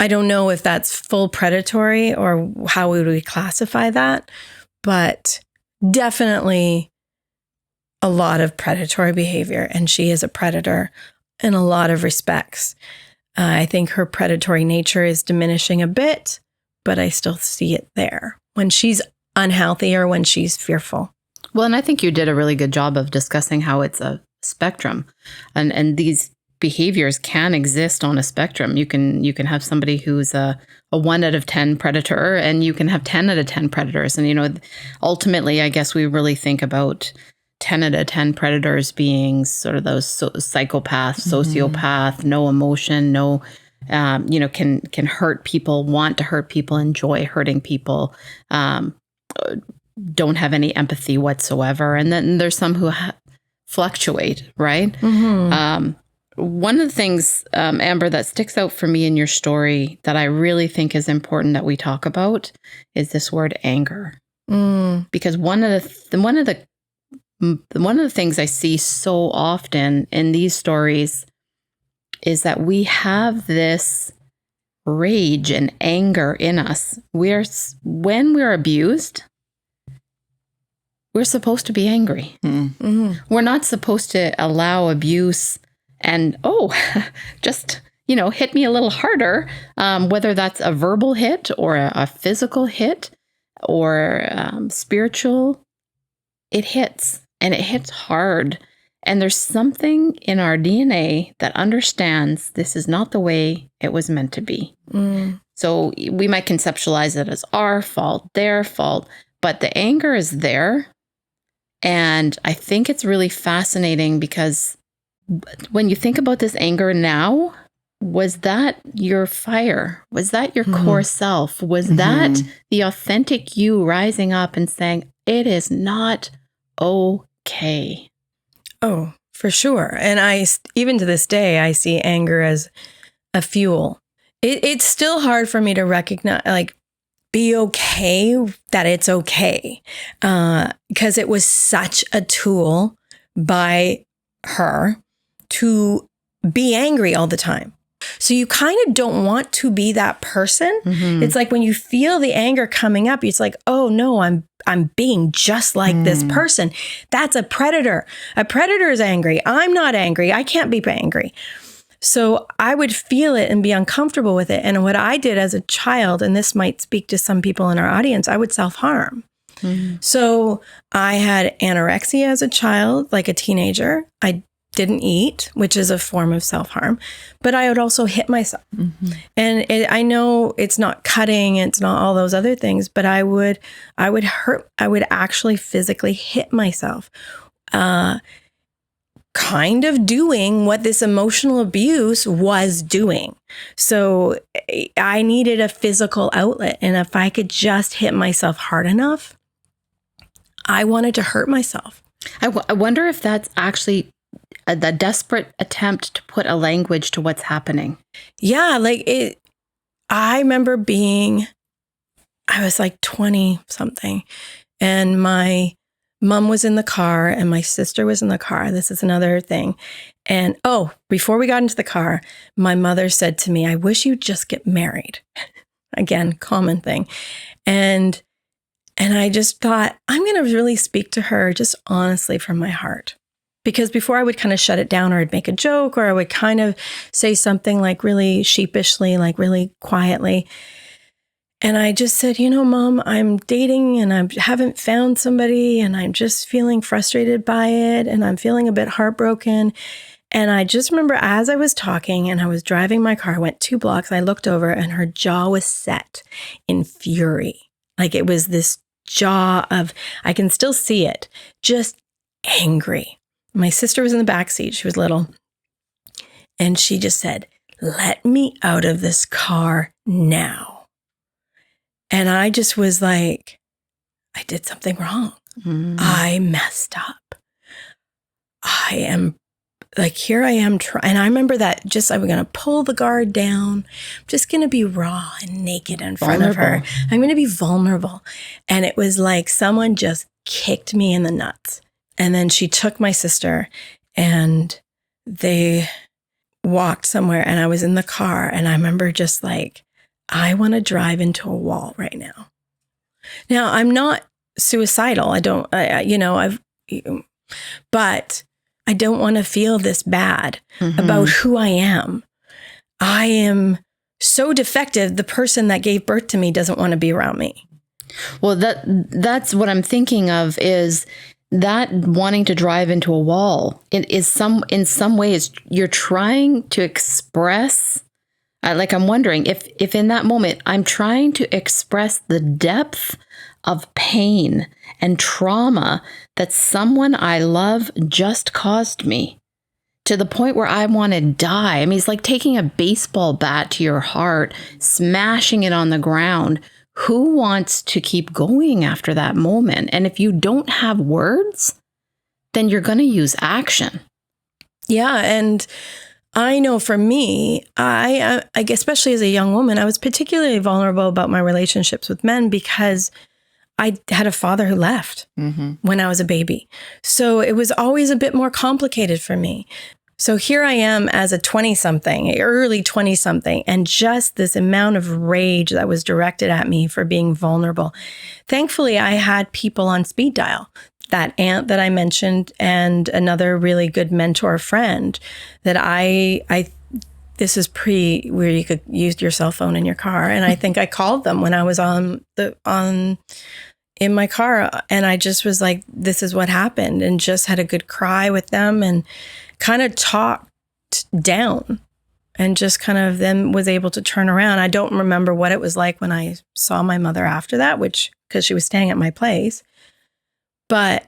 I don't know if that's full predatory or how would we classify that, but definitely a lot of predatory behavior. And she is a predator in a lot of respects. I think her predatory nature is diminishing a bit, but I still see it there when she's unhealthy or when she's fearful. Well, and I think you did a really good job of discussing how it's a spectrum, and these behaviors can exist on a spectrum. You can have somebody who's a 1 out of 10 predator, and you can have 10 out of 10 predators. And, ultimately, I guess we really think about 10 out of 10 predators being sort of those psychopath, sociopath, no emotion, no, can hurt people, want to hurt people, enjoy hurting people, don't have any empathy whatsoever. And then there's some who fluctuate, right? Mm-hmm. One of the things, Amber, that sticks out for me in your story that I really think is important that we talk about is this word anger. Because one of the things I see so often in these stories is that we have this rage and anger in us. When we're abused, we're supposed to be angry. Mm-hmm. We're not supposed to allow abuse and, just, hit me a little harder, whether that's a verbal hit or a physical hit or spiritual. It hits, and it hits hard. And there's something in our DNA that understands this is not the way it was meant to be. So we might conceptualize it as our fault, their fault, but the anger is there. And I think it's really fascinating because when you think about this anger now, was that your fire? Was that your core self? Was that the authentic you rising up and saying, it is not okay? Oh, for sure. And even to this day, I see anger as a fuel. It's still hard for me to recognize, be okay that it's okay. Because it was such a tool by her to be angry all the time. So you kind of don't want to be that person. It's like when you feel the anger coming up, it's like, oh no, I'm being just like this person. That's a predator. A predator is angry. I'm not angry. I can't be angry. So I would feel it and be uncomfortable with it. And what I did as a child, and this might speak to some people in our audience, I would self-harm. So I had anorexia as a child, like a teenager. I didn't eat, which is a form of self-harm, but I would also hit myself. And I know it's not cutting, it's not all those other things, but I would actually physically hit myself, kind of doing what this emotional abuse was doing. So I needed a physical outlet. And if I could just hit myself hard enough, I wanted to hurt myself. I wonder if that's actually the desperate attempt to put a language to what's happening. Yeah, I remember I was like 20 something, and my mom was in the car and my sister was in the car. This is another thing. And before we got into the car, my mother said to me, I wish you'd just get married. Again, common thing. And I just thought, I'm going to really speak to her just honestly from my heart. Because before I would kind of shut it down, or I'd make a joke, or I would kind of say something like really sheepishly, like really quietly. And I just said, Mom, I'm dating and I haven't found somebody and I'm just feeling frustrated by it and I'm feeling a bit heartbroken. And I just remember as I was talking and I was driving my car, I went 2 blocks, I looked over and her jaw was set in fury. Like it was this jaw of, I can still see it, just angry. My sister was in the back seat. She was little. And she just said, let me out of this car now. And I just was like, I did something wrong. I messed up. I am here I am trying. And I remember that I'm going to pull the guard down. I'm just going to be raw and naked in front of her. I'm going to be vulnerable. And it was like someone just kicked me in the nuts. And then she took my sister and walked somewhere and I was in the car and I remember just like, I want to drive into a wall right now. Now, I'm not suicidal. But I don't want to feel this bad about who I am. I am so defective. The person that gave birth to me doesn't want to be around me. Well, that's what I'm thinking of, is that wanting to drive into a wall. It is in some ways you're trying to express. I'm wondering if in that moment I'm trying to express the depth of pain and trauma that someone I love just caused me, to the point where I want to die. I mean, it's like taking a baseball bat to your heart, smashing it on the ground. Who wants to keep going after that moment? And if you don't have words, then you're going to use action. Yeah. And I know for me, I especially as a young woman, I was particularly vulnerable about my relationships with men because I had a father who left when I was a baby. So it was always a bit more complicated for me. So here I am as a 20-something, early 20-something, and just this amount of rage that was directed at me for being vulnerable. Thankfully, I had people on speed dial. That aunt that I mentioned and another really good mentor friend that this is where you could use your cell phone in your car. And I think I called them when I was in my car, and I just was like, this is what happened, and just had a good cry with them and kind of talked down and just kind of then was able to turn around. I don't remember what it was like when I saw my mother after that, because she was staying at my place. But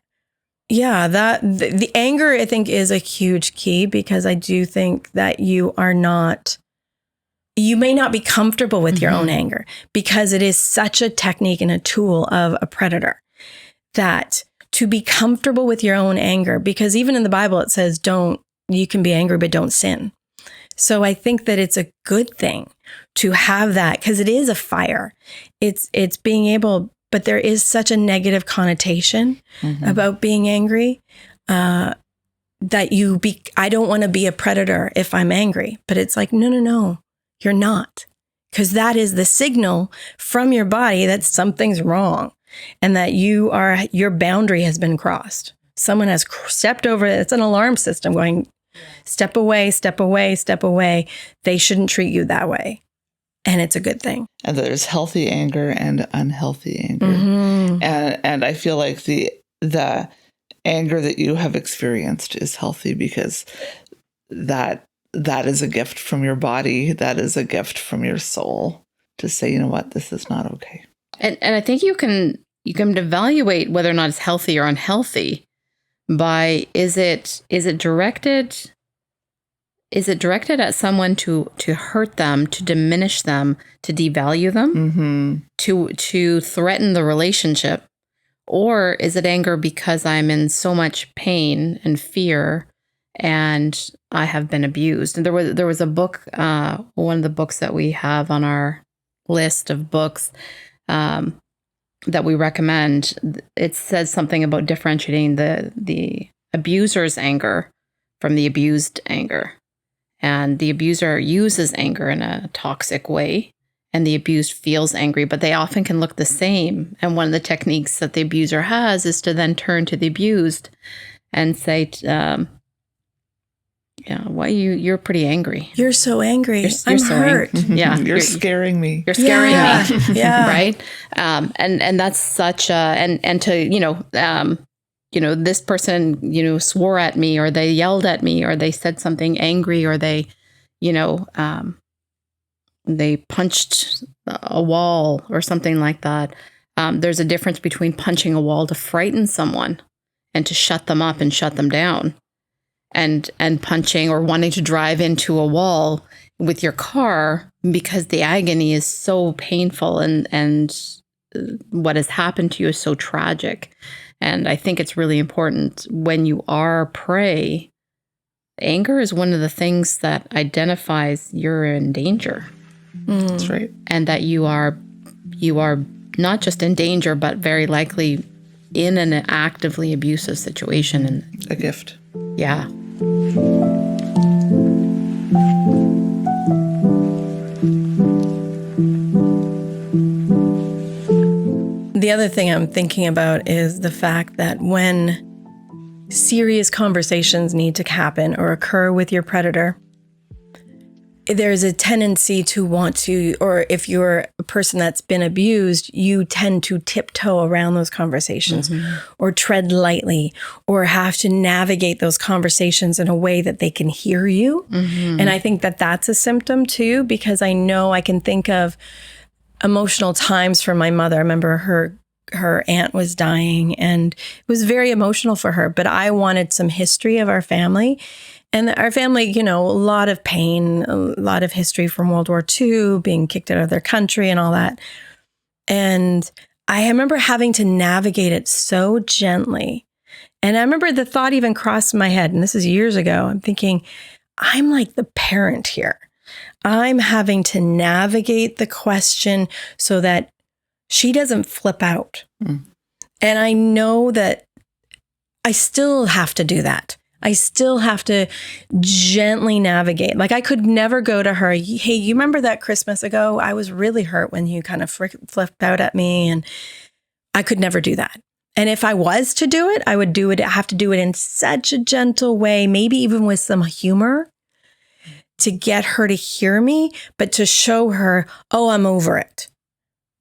yeah, the anger, I think, is a huge key, because I do think that you may not be comfortable with your own anger, because it is such a technique and a tool of a predator, that to be comfortable with your own anger, because even in the Bible, it says, you can be angry, but don't sin. So I think that it's a good thing to have that, because it is a fire. It's being able, but there is such a negative connotation about being angry, that I don't want to be a predator if I'm angry, but it's like, no, you're not. Because that is the signal from your body that something's wrong and that your boundary has been crossed. Someone has stepped over it. It's an alarm system going, step away, step away, step away. They shouldn't treat you that way. And it's a good thing. And there's healthy anger and unhealthy anger. And I feel like the anger that you have experienced is healthy, because that is a gift from your body. That is a gift from your soul to say, you know what, this is not okay. And I think you can evaluate whether or not it's healthy or unhealthy by, is it directed at someone to hurt them, to diminish them, to devalue them, to threaten the relationship? Or is it anger because I'm in so much pain and fear and I have been abused? And there was a book, one of the books that we have on our list of books that we recommend. It says something about differentiating the abuser's anger from the abused anger. And the abuser uses anger in a toxic way, and the abused feels angry, but they often can look the same. And one of the techniques that the abuser has is to then turn to the abused and say, why you're pretty angry. You're so angry. You're I'm so hurt. Yeah. You're scaring me. You're scaring me. Yeah. Right. And that's such and to, this person, swore at me, or they yelled at me, or they said something angry, or they, they punched a wall or something like that. There's a difference between punching a wall to frighten someone and to shut them up and shut them down, and punching or wanting to drive into a wall with your car because the agony is so painful and what has happened to you is so tragic. And I think it's really important when you are prey. Anger is one of the things that identifies you're in danger. That's right. And that you are not just in danger, but very likely in an actively abusive situation. And a gift. Yeah. The other thing I'm thinking about is the fact that when serious conversations need to happen or occur with your predator, there's a tendency to want to, or if you're a person that's been abused, you tend to tiptoe around those conversations or tread lightly or have to navigate those conversations in a way that they can hear you. And I think that that's a symptom too, because I know I can think of emotional times for my mother. I remember her aunt was dying and it was very emotional for her, but I wanted some history of our family. And our family, you know, a lot of pain, a lot of history from World War II, being kicked out of their country and all that. And I remember having to navigate it so gently. And I remember the thought even crossed my head, and this is years ago, I'm thinking, I'm like the parent here. I'm having to navigate the question so that she doesn't flip out. And I know that I still have to do that. I still have to gently navigate. Like I could never go to her, hey, you remember that Christmas ago? I was really hurt when you kind of flipped out at me. And I could never do that. And if I was to do it, I would do it. I have to do it in such a gentle way, maybe even with some humor to get her to hear me, but to show her, oh, I'm over it.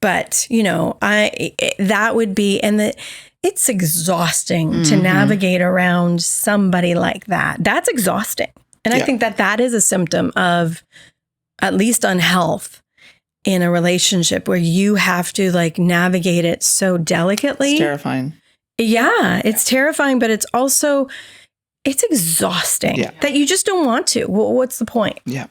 But, you know, that would be, and that it's exhausting to navigate around somebody like that. That's exhausting. And I think that that is a symptom of at least unhealth in a relationship where you have to like navigate it so delicately. It's terrifying. Yeah, it's terrifying, but it's also, it's exhausting that you just don't want to. Well, what's the point? Yeah.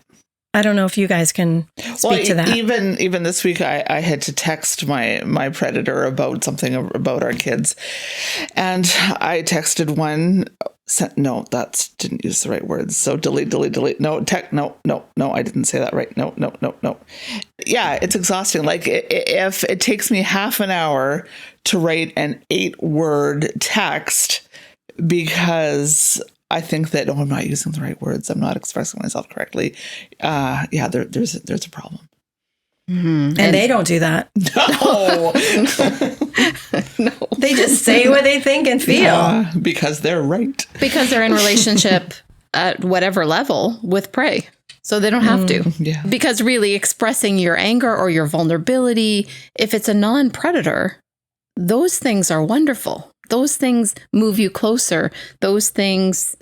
I don't know if you guys can speak to that. Even this week, I had to text my predator about something about our kids. And I texted one, no, didn't use the right words. So delete. No, I didn't say that right. No. Yeah, it's exhausting. Like if it takes me half an hour to write an 8-word text because I think that, I'm not using the right words. I'm not expressing myself correctly. There's a problem. And they don't do that. No. No. They just say what they think and feel. Because they're right. Because they're in relationship at whatever level with prey. So they don't have to. Yeah. Because really expressing your anger or your vulnerability, if it's a non-predator, those things are wonderful. Those things move you closer. Those things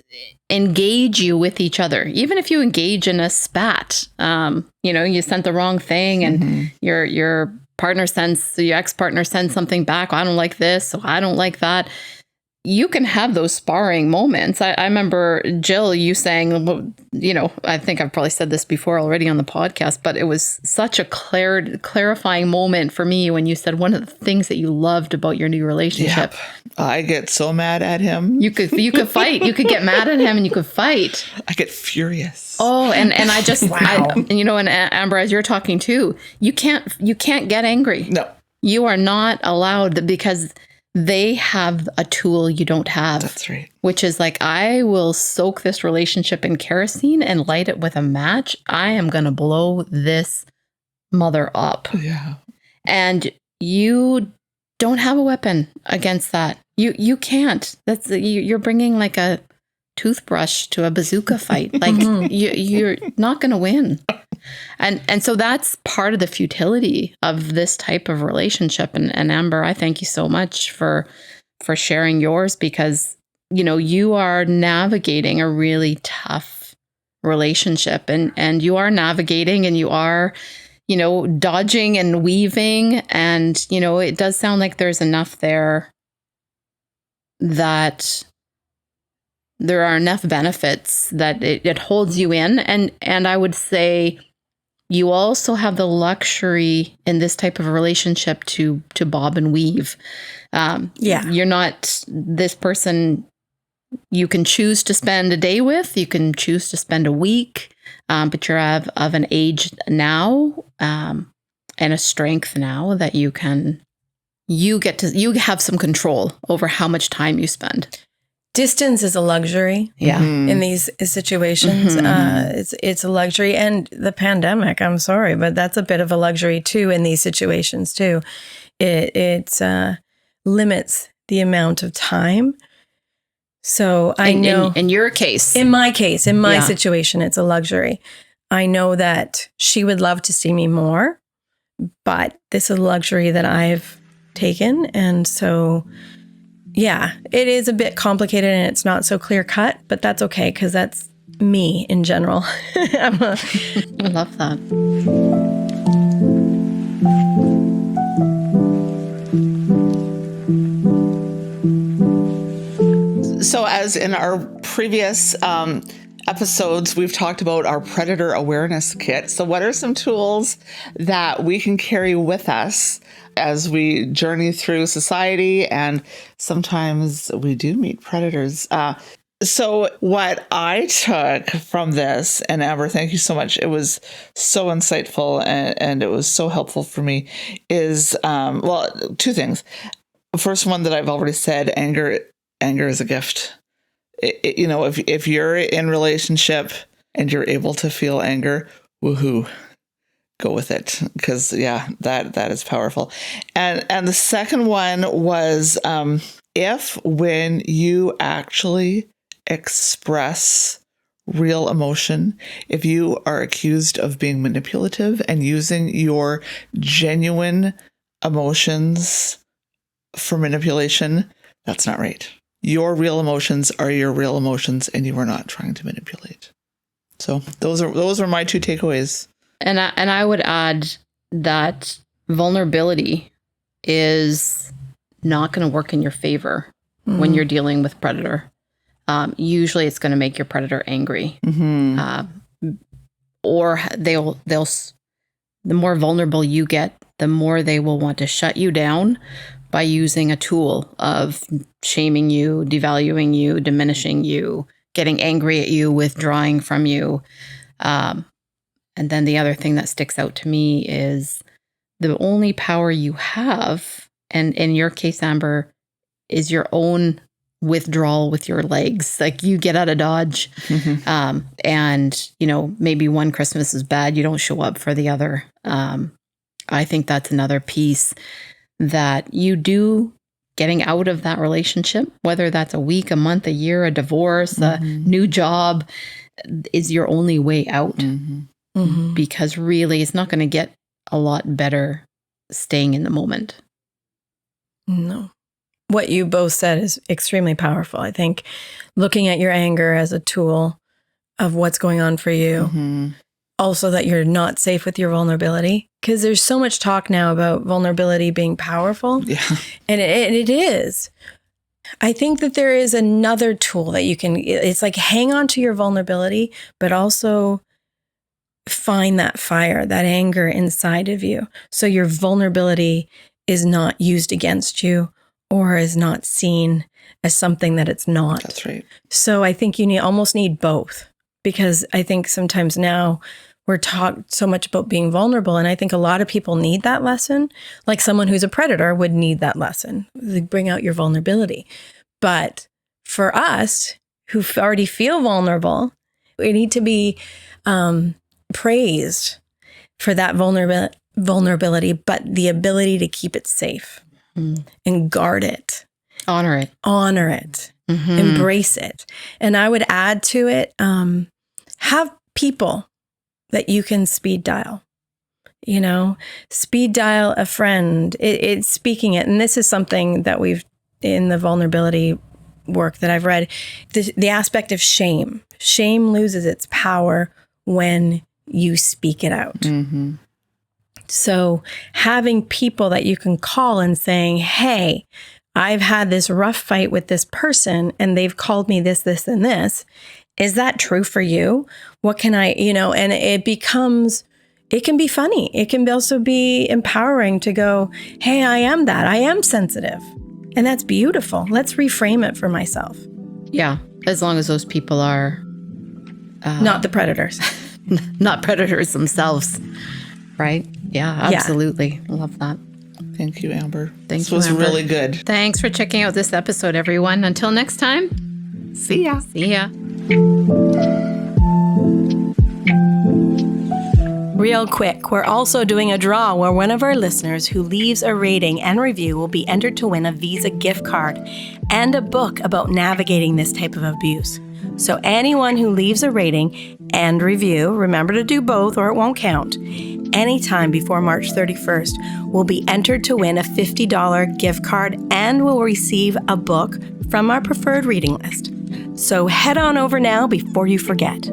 engage you with each other. Even if you engage in a spat, you sent the wrong thing and your ex-partner sends something back. I don't like this. So I don't like that. You can have those sparring moments. I remember, Jill, you saying, I think I've probably said this before already on the podcast, but it was such a clarifying moment for me when you said one of the things that you loved about your new relationship. Yep. I get so mad at him. You could fight. You could get mad at him and you could fight. I get furious. Oh, and I just, wow. And Amber, as you're talking too, you can't get angry. No. You are not allowed because they have a tool you don't have. That's right. Which is like, I will soak this relationship in kerosene and light it with a match. I am going to blow this mother up. Yeah. And you don't have a weapon against that. You can't. You're bringing like a toothbrush to a bazooka fight. Like you're not going to win. And so that's part of the futility of this type of relationship. And Amber, I thank you so much for sharing yours because, you are navigating a really tough relationship and you are navigating and you are, dodging and weaving. And, it does sound like there's enough there that there are enough benefits that it holds you in. And I would say, you also have the luxury in this type of relationship to bob and weave. You're not this person you can choose to spend a day with. You can choose to spend a week, but you're of an age now and a strength now that you have some control over how much time you spend. Distance is a luxury in these situations. It's a luxury. And the pandemic, I'm sorry, but that's a bit of a luxury too in these situations too. It limits the amount of time. So I know in your case, in my situation, it's a luxury. I know that she would love to see me more, but this is a luxury that I've taken. And so, yeah, it is a bit complicated and it's not so clear cut, but that's okay because that's me in general. I love that. So as in our previous episodes, we've talked about our predator awareness kit. So what are some tools that we can carry with us as we journey through society? And sometimes we do meet predators. So what I took from this, and Amber, thank you so much. It was so insightful and it was so helpful for me is, two things. First one that I've already said, anger is a gift. If you're in relationship and you're able to feel anger, woohoo, go with it. Because that is powerful. And the second one was, when you actually express real emotion, if you are accused of being manipulative and using your genuine emotions for manipulation, that's not right. Your real emotions are your real emotions, and you are not trying to manipulate. So those are my two takeaways. And I would add that vulnerability is not going to work in your favor when you're dealing with predator. Usually, it's going to make your predator angry, or they'll. The more vulnerable you get, the more they will want to shut you down by using a tool of shaming you, devaluing you, diminishing you, getting angry at you, withdrawing from you. And then the other thing that sticks out to me is the only power you have, and in your case, Amber, is your own withdrawal with your legs. Like you get out of Dodge and, maybe one Christmas is bad. You don't show up for the other. I think that's another piece that you do getting out of that relationship, whether that's a week, a month, a year, a divorce, a new job, is your only way out. Because really it's not going to get a lot better staying in the moment. No. What you both said is extremely powerful. I think looking at your anger as a tool of what's going on for you. Also that you're not safe with your vulnerability, because there's so much talk now about vulnerability being powerful. Yeah. And it is. I think that there is another tool that you can, it's like hang on to your vulnerability, but also find that fire, that anger inside of you. So your vulnerability is not used against you or is not seen as something that it's not. That's right. So I think you almost need both. Because I think sometimes now we're taught so much about being vulnerable. And I think a lot of people need that lesson. Like someone who's a predator would need that lesson. Like bring out your vulnerability. But for us who already feel vulnerable, we need to be praised for that vulnerability, but the ability to keep it safe and guard it. Honor it. Embrace it. And I would add to it, have people that you can speed dial, speed dial a friend. It's speaking it. And this is something that we've, in the vulnerability work that I've read, the aspect of shame. Shame loses its power when you speak it out. So having people that you can call and saying, hey, I've had this rough fight with this person and they've called me this, this, and this. Is that true for you? What can I, and it can be funny. It can also be empowering to go, hey, I am sensitive. And that's beautiful. Let's reframe it for myself. Yeah. As long as those people are not the predators, not predators themselves. Right. Yeah, absolutely. I love that. Thank you, Amber. This was really good. Thanks for checking out this episode, everyone. Until next time. See ya. See ya. Real quick, we're also doing a draw where one of our listeners who leaves a rating and review will be entered to win a Visa gift card and a book about navigating this type of abuse. So anyone who leaves a rating and review, remember to do both or it won't count, anytime before March 31st will be entered to win a $50 gift card and will receive a book from our preferred reading list. So head on over now before you forget.